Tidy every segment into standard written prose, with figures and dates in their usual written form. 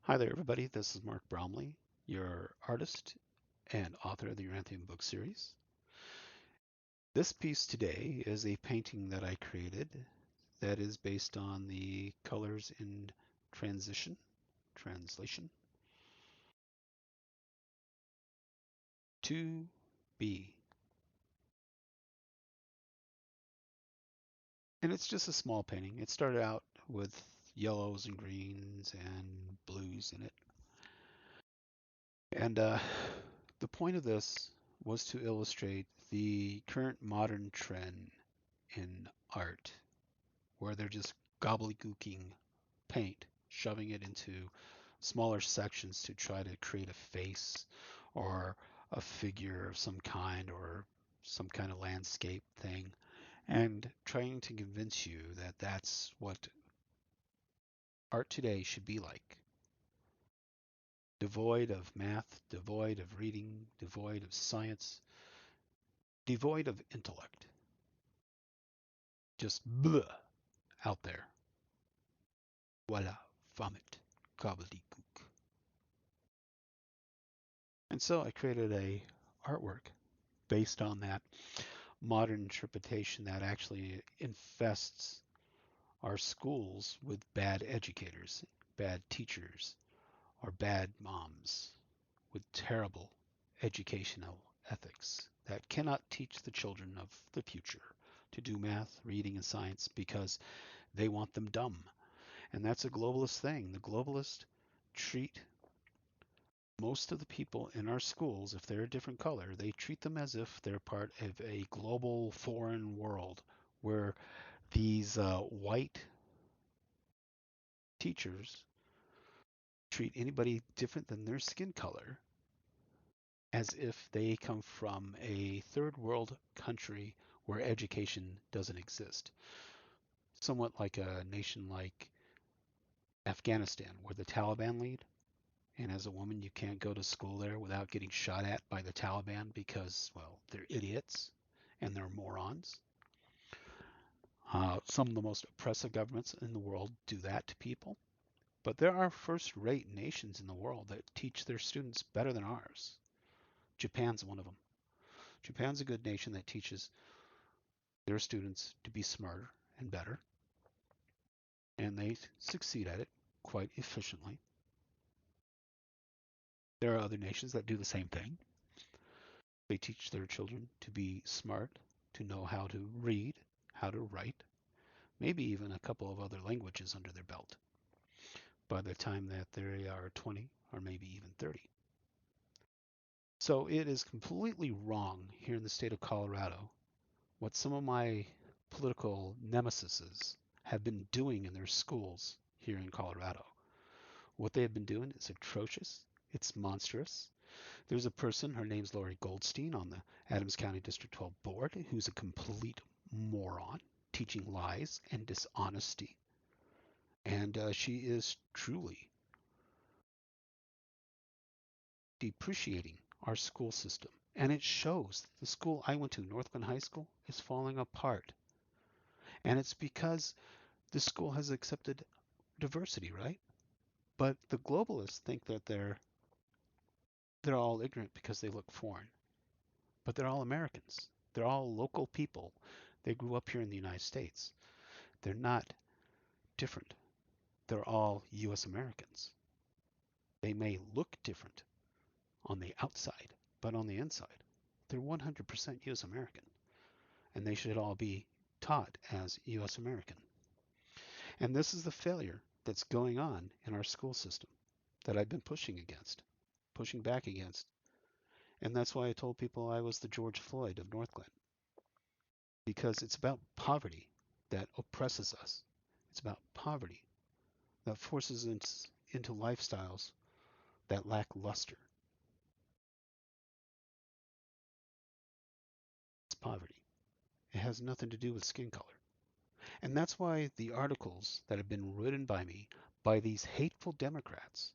Hi there, everybody. This is Mark Bromley, your artist and author of the Yoranthium book series. This piece today is a painting that I created that is based on the colors in translation, to be. And it's just a small painting. It started out with yellows and greens and blues in it. And the point of this was to illustrate the current modern trend in art where they're just gobbledygooking paint, shoving it into smaller sections to try to create a face or a figure of some kind or some kind of landscape thing, and trying to convince you that that's what art today should be like. Devoid of math, devoid of reading, devoid of science, devoid of intellect. Just bleh out there. Voila, vomit, gobbledygook. And so I created a artwork based on that modern interpretation that actually infests our schools with bad educators, bad teachers, or bad moms with terrible educational ethics that cannot teach the children of the future to do math, reading, and science because they want them dumb. And that's a globalist thing. The globalists treat most of the people in our schools, if they're a different color, they treat them as if they're part of a global foreign world where these white teachers treat anybody different than their skin color as if they come from a third world country where education doesn't exist. Somewhat like a nation like Afghanistan, where the Taliban lead. And as a woman, you can't go to school there without getting shot at by the Taliban because, well, they're idiots and they're morons. Some of the most oppressive governments in the world do that to people. But there are first-rate nations in the world that teach their students better than ours. Japan's one of them. Japan's a good nation that teaches their students to be smarter and better, and they succeed at it quite efficiently. There are other nations that do the same thing. They teach their children to be smart, to know how to read, how to write, maybe even a couple of other languages under their belt by the time that they are 20 or maybe even 30. So it is completely wrong here in the state of Colorado what some of my political nemesises have been doing in their schools here in Colorado. What they have been doing is atrocious. It's monstrous. There's a person, her name's Lori Goldstein, on the Adams County District 12 board, who's a complete moron, teaching lies and dishonesty. And she is truly depreciating our school system. And it shows. The school I went to, Northglenn High School, is falling apart. And it's because the school has accepted diversity, right? But the globalists think that they're all ignorant because they look foreign. But they're all Americans. They're all local people. They grew up here in the United States. They're not different. They're all US Americans. They may look different on the outside, but on the inside, they're 100% US American. And they should all be taught as US American. And this is the failure that's going on in our school system that I've been pushing back against. And that's why I told people I was the George Floyd of Northglenn, because it's about poverty that oppresses us. It's about poverty that forces us into lifestyles that lack luster. It's poverty. It has nothing to do with skin color. And that's why the articles that have been written by me by these hateful Democrats,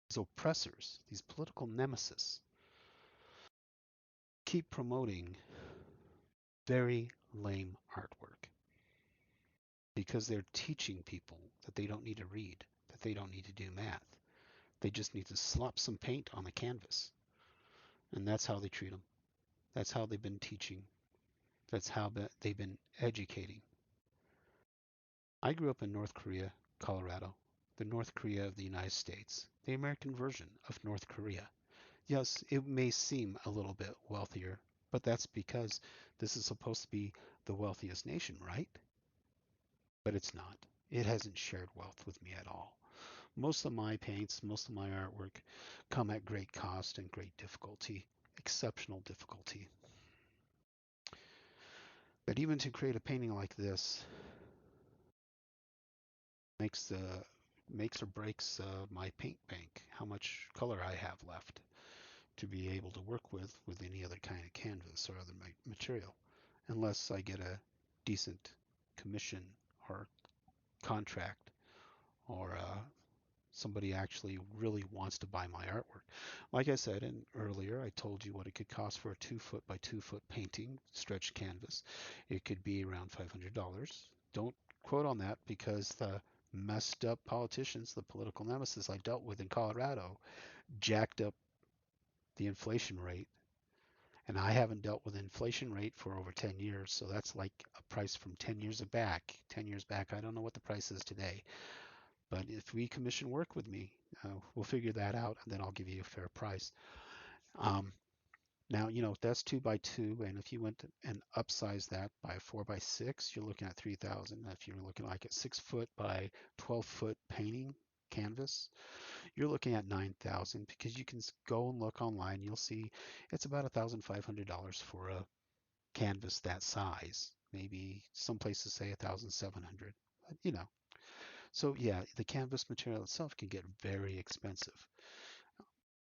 these oppressors, these political nemesis, keep promoting very lame artwork because they're teaching people that they don't need to read, that they don't need to do math. They just need to slop some paint on the canvas. And that's how they treat them. That's how they've been teaching. That's how they've been educating. I grew up in North Korea, Colorado, the North Korea of the United States, the American version of North Korea. Yes, it may seem a little bit wealthier, but that's because this is supposed to be the wealthiest nation, right? But it's not. It hasn't shared wealth with me at all. Most of my paints, most of my artwork come at great cost and great difficulty, exceptional difficulty. But even to create a painting like this makes the makes or breaks my paint bank, how much color I have left to be able to work with any other kind of canvas or other material, unless I get a decent commission or contract or somebody actually really wants to buy my artwork. Like I said earlier, I told you what it could cost for a 2 foot by 2 foot painting, stretched canvas. It could be around $500. Don't quote on that because the messed up politicians, the political nemesis I dealt with in Colorado, jacked up the inflation rate. And I haven't dealt with inflation rate for over 10 years. So that's like a price from 10 years back. 10 years back, I don't know what the price is today. But if we commission work with me, we'll figure that out and then I'll give you a fair price. Um, Now, that's 2 by 2. And if you went and upsize that by 4 by 6, you're looking at 3,000. If you're looking like a 6 foot by 12 foot painting canvas, you're looking at 9,000 because you can go and look online. You'll see it's about $1,500 for a canvas that size. Maybe some places say 1,700. So yeah, the canvas material itself can get very expensive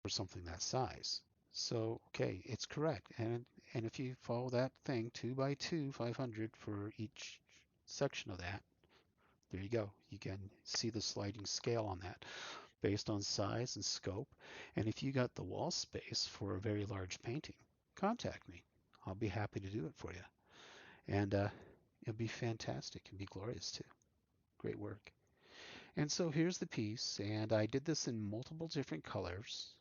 for something that size. So okay, it's correct. And if you follow that thing, 2 by 2, 500 for each section of that, there you go. You can see the sliding scale on that based on size and scope. And if you got the wall space for a very large painting, contact me. I'll be happy to do it for you. And it'll be fantastic. It'll be glorious too. Great work. And so here's the piece, and I did this in multiple different colors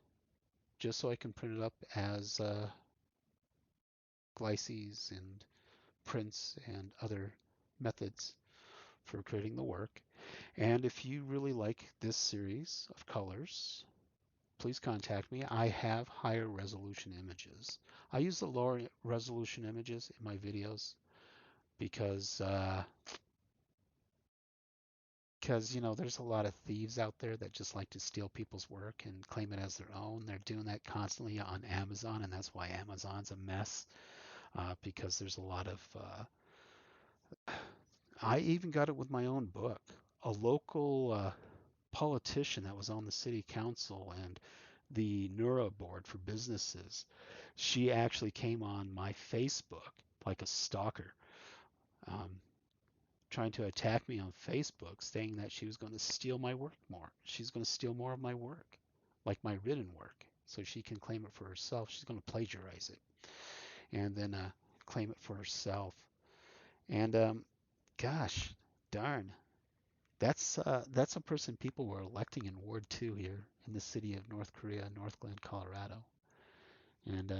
just so I can print it up as glyces and prints and other methods for creating the work. And if you really like this series of colors, please contact me. I have higher resolution images. I use the lower resolution images in my videos because there's a lot of thieves out there that just like to steal people's work and claim it as their own. They're doing that constantly on Amazon, and that's why Amazon's a mess because there's a lot of I even got it with my own book. A local politician that was on the city council and the Neura board for businesses, she actually came on my Facebook like a stalker, um, trying to attack me on Facebook, saying that she was going to steal my work more. She's going to steal more of my work, like my written work, so she can claim it for herself. She's going to plagiarize it and then claim it for herself. And gosh, darn, that's a person people were electing in Ward 2 here in the city of North Korea, North Glen, Colorado. And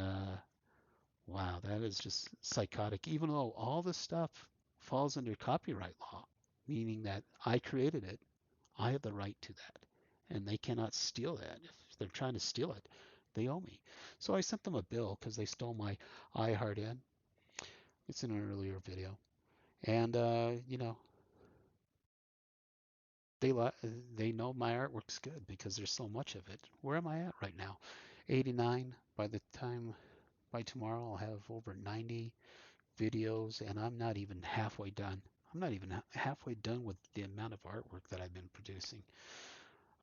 wow, that is just psychotic. Even though all this stuff falls under copyright law, meaning that I created it, I have the right to that, and they cannot steal that. If they're trying to steal it, they owe me. So I sent them a bill because they stole my I Heart In. It's in an earlier video, and they they know my artwork's good because there's so much of it. Where am I at right now? 89. By tomorrow I'll have over 90 videos, and I'm not even halfway done. I'm not even halfway done with the amount of artwork that I've been producing.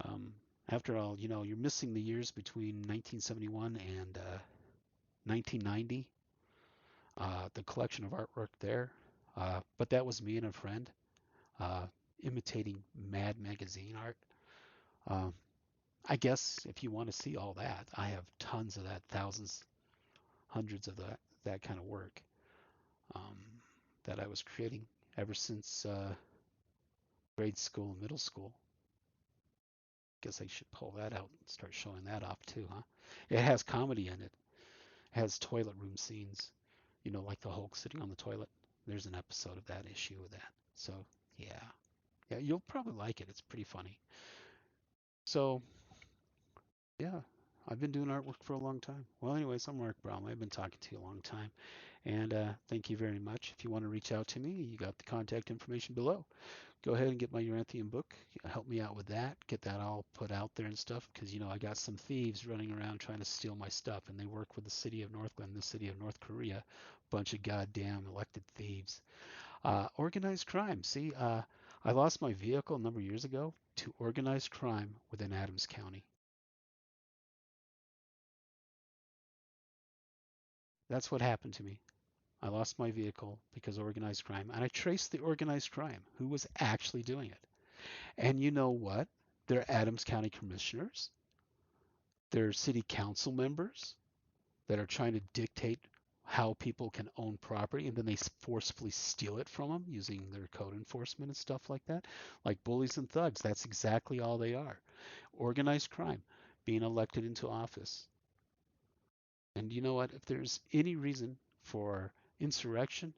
Um, After all, you're missing the years between 1971 and 1990. The collection of artwork there, but that was me and a friend uh, imitating Mad magazine art. Um, I guess if you want to see all that, I have tons of that, thousands, hundreds of that kind of work um, that I was creating ever since grade school and middle school. Guess I should pull that out and start showing that off too, huh? It has comedy in it. It has toilet room scenes, like the Hulk sitting on the toilet. There's an episode of that issue with that. So, yeah. Yeah, you'll probably like it. It's pretty funny. So, yeah, I've been doing artwork for a long time. Well, anyways, I'm Mark Bromley. I've been talking to you a long time. And thank you very much. If you want to reach out to me, you got the contact information below. Go ahead and get my Yoranthium book. Help me out with that. Get that all put out there and stuff. Because, I got some thieves running around trying to steal my stuff. And they work with the city of Northland, the city of North Korea. Bunch of goddamn elected thieves. Organized crime. See, I lost my vehicle a number of years ago to organized crime within Adams County. That's what happened to me. I lost my vehicle because of organized crime, and I traced the organized crime, who was actually doing it. And you know what? They're Adams County commissioners, they're city council members that are trying to dictate how people can own property, and then they forcefully steal it from them using their code enforcement and stuff like that. Like bullies and thugs, that's exactly all they are. Organized crime, being elected into office. And you know what? If there's any reason for insurrection,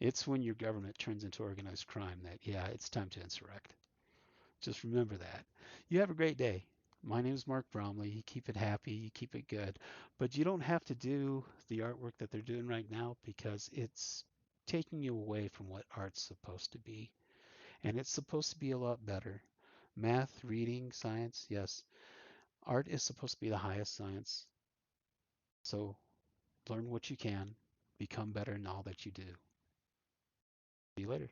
it's when your government turns into organized crime that, yeah, it's time to insurrect. Just remember that. You have a great day. My name is Mark Bromley. You keep it happy, you keep it good. But you don't have to do the artwork that they're doing right now because it's taking you away from what art's supposed to be. And it's supposed to be a lot better. Math, reading, science, yes. Art is supposed to be the highest science. So learn what you can, become better in all that you do. See you later.